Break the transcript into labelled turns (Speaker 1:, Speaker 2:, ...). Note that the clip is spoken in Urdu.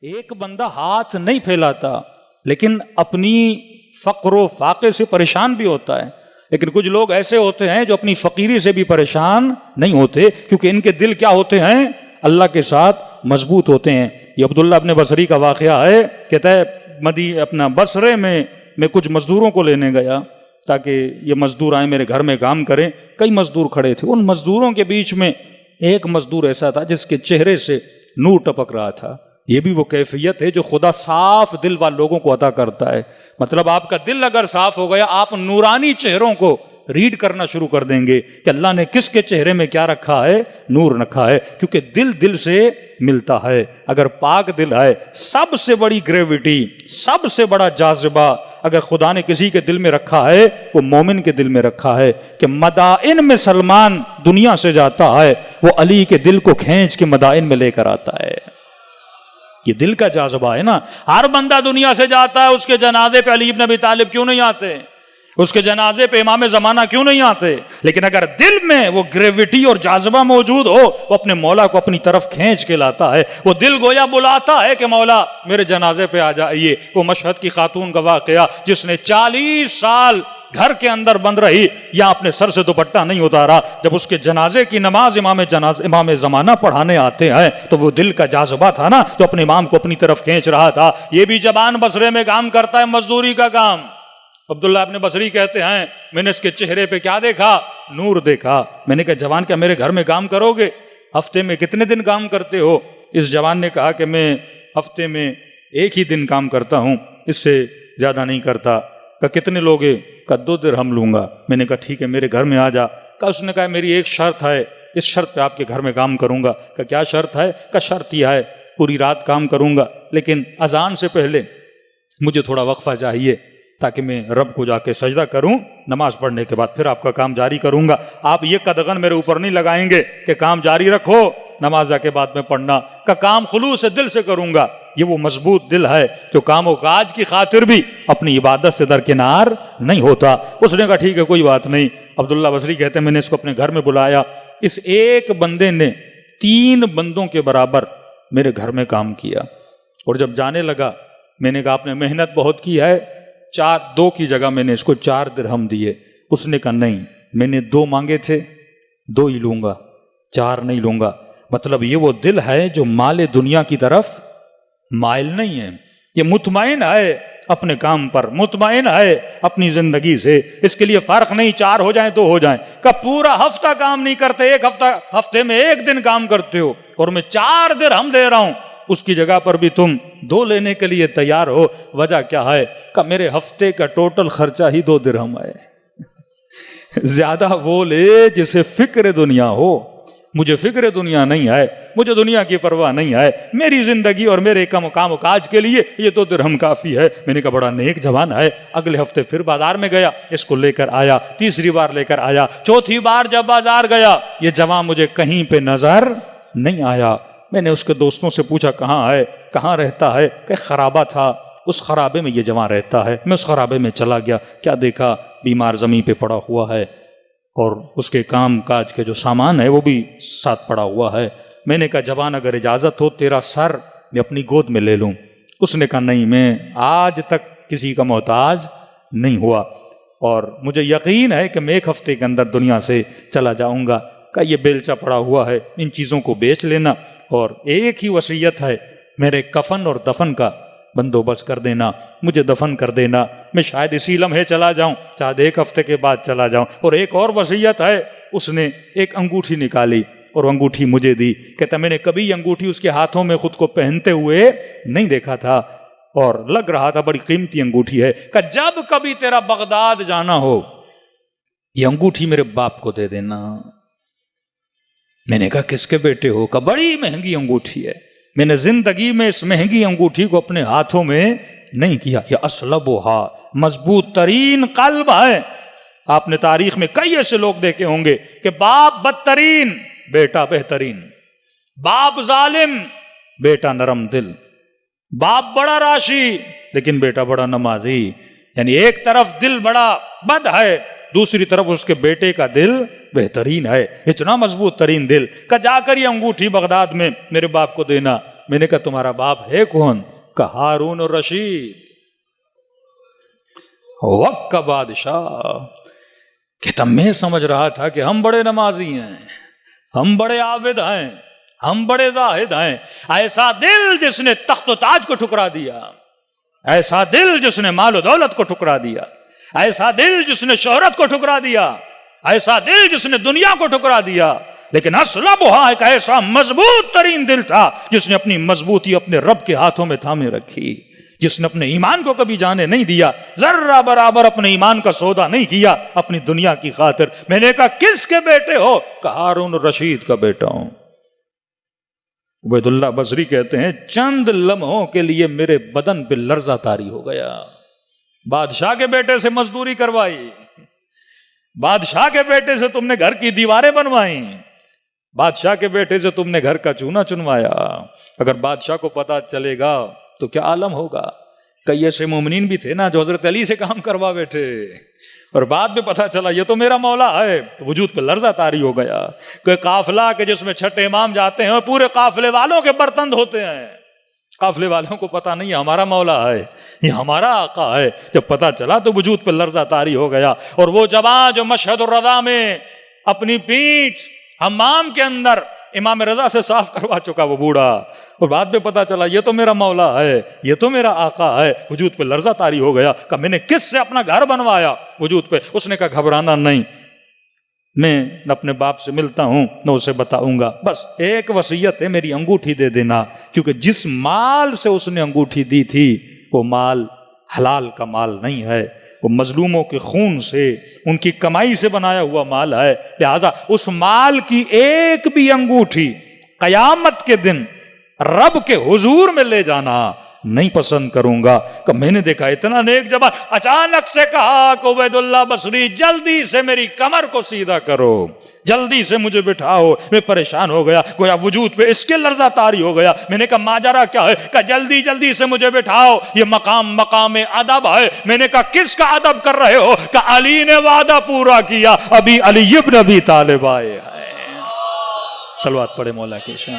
Speaker 1: ایک بندہ ہاتھ نہیں پھیلاتا لیکن اپنی فقر و فاقے سے پریشان بھی ہوتا ہے، لیکن کچھ لوگ ایسے ہوتے ہیں جو اپنی فقیری سے بھی پریشان نہیں ہوتے، کیونکہ ان کے دل کیا ہوتے ہیں؟ اللہ کے ساتھ مضبوط ہوتے ہیں۔ یہ عبداللہ ابن بصری کا واقعہ ہے، کہتا ہے اپنا بصرے میں کچھ مزدوروں کو لینے گیا تاکہ یہ مزدور آئیں میرے گھر میں کام کریں۔ کئی مزدور کھڑے تھے، ان مزدوروں کے بیچ میں ایک مزدور ایسا تھا جس کے چہرے سے نور ٹپک رہا تھا۔ یہ بھی وہ کیفیت ہے جو خدا صاف دل والے لوگوں کو عطا کرتا ہے۔ مطلب آپ کا دل اگر صاف ہو گیا، آپ نورانی چہروں کو ریڈ کرنا شروع کر دیں گے کہ اللہ نے کس کے چہرے میں کیا رکھا ہے؟ نور رکھا ہے، کیونکہ دل سے ملتا ہے۔ اگر پاک دل ہے، سب سے بڑی گریوٹی، سب سے بڑا جاذبہ اگر خدا نے کسی کے دل میں رکھا ہے، وہ مومن کے دل میں رکھا ہے کہ مدائن میں سلمان دنیا سے جاتا ہے، وہ علی کے دل کو کھینچ کے مدائن میں لے کر آتا ہے۔ یہ دل کا جاذبہ ہے نا۔ ہر بندہ دنیا سے جاتا ہے، اس کے جنازے پہ علی بن ابی طالب کیوں نہیں آتے؟ اس کے جنازے پہ امام زمانہ کیوں نہیں آتے؟ لیکن اگر دل میں وہ گریوٹی اور جاذبہ موجود ہو، وہ اپنے مولا کو اپنی طرف کھینچ کے لاتا ہے۔ وہ دل گویا بلاتا ہے کہ مولا میرے جنازے پہ آ جائیے۔ وہ مشہد کی خاتون کا واقعہ جس نے 40 سال گھر کے اندر بند رہی یا اپنے سر سے دوپٹہ نہیں اتارا، جب اس کے جنازے کی نماز امام زمانہ پڑھانے آتے ہیں تو وہ دل کا جاذبہ تھا نا، تو اپنے امام کو اپنی طرف کھینچ رہا تھا۔ یہ بھی جبان بصرے میں کام کرتا ہے، مزدوری کا کام۔ عبداللہ ابن بصری کہتے ہیں میں نے اس کے چہرے پہ کیا دیکھا؟ نور دیکھا۔ میں نے کہا جوان کیا میرے گھر میں کام کرو گے؟ ہفتے میں کتنے دن کام کرتے ہو؟ اس جوان نے کہا کہ میں ہفتے میں 1 ہی دن کام کرتا ہوں، اس سے زیادہ نہیں کرتا۔ کہا کتنے لوگے؟ کہا 2 درہم لوں گا۔ میں نے کہا ٹھیک ہے میرے گھر میں آ جا۔ کہا اس نے کہا میری ایک شرط ہے، اس شرط پہ آپ کے گھر میں کام کروں گا۔ کہا کیا شرط ہے؟ کہا شرط یہ ہے پوری رات کام کروں گا، لیکن اذان سے پہلے مجھے تھوڑا وقفہ چاہیے تاکہ میں رب کو جا کے سجدہ کروں، نماز پڑھنے کے بعد پھر آپ کا کام جاری کروں گا۔ آپ یہ قدغن میرے اوپر نہیں لگائیں گے کہ کام جاری رکھو، نماز کے بعد میں پڑھنا کا کام خلوص سے دل سے کروں گا۔ یہ وہ مضبوط دل ہے جو کام و کاج کی خاطر بھی اپنی عبادت سے درکنار نہیں ہوتا۔ اس نے کہا ٹھیک ہے کوئی بات نہیں۔ عبداللہ بصری کہتے ہیں میں نے اس کو اپنے گھر میں بلایا۔ اس ایک بندے نے 3 بندوں کے برابر میرے گھر میں کام کیا، اور جب جانے لگا میں نے کہا آپ نے محنت بہت کی ہے، 2 کی جگہ میں نے اس کو 4 درہم دیے۔ اس نے کہا نہیں، میں نے 2 مانگے تھے، 2 ہی لوں گا، 4 نہیں لوں گا۔ مطلب یہ وہ دل ہے جو مال دنیا کی طرف مائل نہیں ہے، یہ مطمئن ہے اپنے کام پر، مطمئن ہے اپنی زندگی سے۔ اس کے لیے فرق نہیں 4 ہو جائیں 2 ہو جائیں، کہ پورا ہفتہ کام نہیں کرتے، ہفتے میں 1 دن کام کرتے ہو اور میں 4 درہم دے رہا ہوں، اس کی جگہ پر بھی تم 2 لینے کے لیے تیار ہو۔ وجہ کیا ہے؟ کہ میرے ہفتے کا ٹوٹل خرچہ ہی 2 درہم ہے۔ زیادہ وہ لے جسے فکر دنیا ہو، مجھے فکر دنیا نہیں ہے، مجھے دنیا کی پرواہ نہیں ہے، میری زندگی اور میرے کام و کاج کے لیے یہ 2 درہم کافی ہے۔ میں نے کہا بڑا نیک جوان ہے۔ اگلے ہفتے پھر بازار میں گیا، اس کو لے کر آیا، تیسری بار لے کر آیا، چوتھی بار جب بازار گیا یہ جوان مجھے کہیں پہ نظر نہیں آیا۔ میں نے اس کے دوستوں سے پوچھا کہاں ہے، کہاں رہتا ہے؟ کہ خرابہ تھا، اس خرابے میں یہ جوان رہتا ہے۔ میں اس خرابے میں چلا گیا، کیا دیکھا بیمار زمین پہ پڑا ہوا ہے اور اس کے کام کاج کے جو سامان ہے وہ بھی ساتھ پڑا ہوا ہے۔ میں نے کہا جوان اگر اجازت ہو تیرا سر میں اپنی گود میں لے لوں۔ اس نے کہا نہیں، میں آج تک کسی کا محتاج نہیں ہوا اور مجھے یقین ہے کہ میں 1 ہفتے کے اندر دنیا سے چلا جاؤں گا۔ کہا یہ بیلچہ پڑا ہوا ہے، ان چیزوں کو بیچ لینا، اور ایک ہی وصیت ہے میرے کفن اور دفن کا بندوبست کر دینا، مجھے دفن کر دینا، میں شاید اسی لمحے چلا جاؤں، شاید 1 ہفتے کے بعد چلا جاؤں۔ اور ایک اور وصیت ہے، اس نے ایک انگوٹھی نکالی اور انگوٹھی مجھے دی۔ کہتا میں نے کبھی انگوٹھی اس کے ہاتھوں میں خود کو پہنتے ہوئے نہیں دیکھا تھا اور لگ رہا تھا بڑی قیمتی انگوٹھی ہے۔ کہ جب کبھی تیرا بغداد جانا ہو یہ انگوٹھی میرے باپ کو دے دینا۔ میں نے کہا کس کے بیٹے ہو؟ کہ بڑی مہنگی انگوٹھی ہے، میں نے زندگی میں اس مہنگی انگوٹھی کو اپنے ہاتھوں میں نہیں کیا۔ یہ اسلبھا، مضبوط ترین قلب ہے۔ آپ نے تاریخ میں کئی ایسے لوگ دیکھے ہوں گے کہ باپ بدترین، بیٹا بہترین، باپ ظالم، بیٹا نرم دل، باپ بڑا راشی لیکن بیٹا بڑا نمازی۔ یعنی ایک طرف دل بڑا بد ہے، دوسری طرف اس کے بیٹے کا دل بہترین ہے۔ اتنا مضبوط ترین دل کہ جا کر یہ انگوٹھی بغداد میں میرے باپ کو دینا۔ میں نے کہا تمہارا باپ ہے کون؟ کہا ہارون الرشید، وقت کا بادشاہ۔ کہتا میں سمجھ رہا تھا کہ ہم بڑے نمازی ہیں، ہم بڑے عابد ہیں، ہم بڑے زاہد ہیں۔ ایسا دل جس نے تخت و تاج کو ٹھکرا دیا، ایسا دل جس نے مال و دولت کو ٹھکرا دیا، ایسا دل جس نے شہرت کو ٹھکرا دیا، ایسا دل جس نے دنیا کو ٹھکرا دیا، لیکن اصلبھا ایک ایسا مضبوط ترین دل تھا جس نے اپنی مضبوطی اپنے رب کے ہاتھوں میں تھامے رکھی، جس نے اپنے ایمان کو کبھی جانے نہیں دیا، ذرہ برابر اپنے ایمان کا سودا نہیں کیا اپنی دنیا کی خاطر۔ میں نے کہا کس کے بیٹے ہو؟ کہا ہارون الرشید کا بیٹا ہوں۔ عبید اللہ بصری کہتے ہیں چند لمحوں کے لیے میرے بدن پہ لرزہ طاری ہو گیا۔ بادشاہ کے بیٹے سے مزدوری کروائی، بادشاہ کے بیٹے سے تم نے گھر کی دیواریں بنوائیں، بادشاہ کے بیٹے سے تم نے گھر کا چونا چنوایا۔ اگر بادشاہ کو پتا چلے گا تو کیا عالم ہوگا؟ کئی ایسے مومنین بھی تھے نا جو حضرت علی سے کام کروا بیٹھے، اور بعد میں پتا چلا یہ تو میرا مولا ہے، وجود پہ لرزہ طاری ہو گیا۔ کہ قافلہ کے جس میں چھٹے امام جاتے ہیں پورے قافلے والوں کے برتند ہوتے ہیں، قافلے والوں کو پتا نہیں ہے ہمارا مولا ہے، یہ ہمارا آقا ہے۔ جب پتا چلا تو وجود پہ لرزہ طاری ہو گیا۔ اور وہ جوان جو مشہد الرضا میں اپنی پیٹھ حمام کے اندر امام رضا سے صاف کروا چکا وہ بوڑھا، اور بعد میں پتا چلا یہ تو میرا مولا ہے، یہ تو میرا آقا ہے، وجود پہ لرزہ طاری ہو گیا۔ کہ میں نے کس سے اپنا گھر بنوایا وجود پہ؟ اس نے کہا گھبرانا نہیں، میں نہ اپنے باپ سے ملتا ہوں نہ اسے بتاؤں گا، بس ایک وصیت ہے میری انگوٹھی دے دینا، کیونکہ جس مال سے اس نے انگوٹھی دی تھی وہ مال حلال کا مال نہیں ہے، وہ مظلوموں کے خون سے ان کی کمائی سے بنایا ہوا مال ہے، لہذا اس مال کی ایک بھی انگوٹھی قیامت کے دن رب کے حضور میں لے جانا نہیں پسند کروں گا۔ کہ میں نے دیکھا اتنا نیک جوان اچانک سے کہا کہ عبید اللہ بصری جلدی سے میری کمر کو سیدھا کرو، جلدی سے مجھے بٹھاؤ، میں پریشان ہو گیا، گویا وجود پہ اس کے لرزہ طاری ہو گیا۔ میں نے کہا ماجرا کیا ہے؟ کہ جلدی جلدی سے مجھے بٹھاؤ، یہ مقام ادب ہے۔ میں نے کہا کس کا ادب کر رہے ہو؟ کہ علی نے وعدہ پورا کیا، ابھی علی ابن ابی طالب آئے ہیں۔ صلوات پڑھے مولا کے شان۔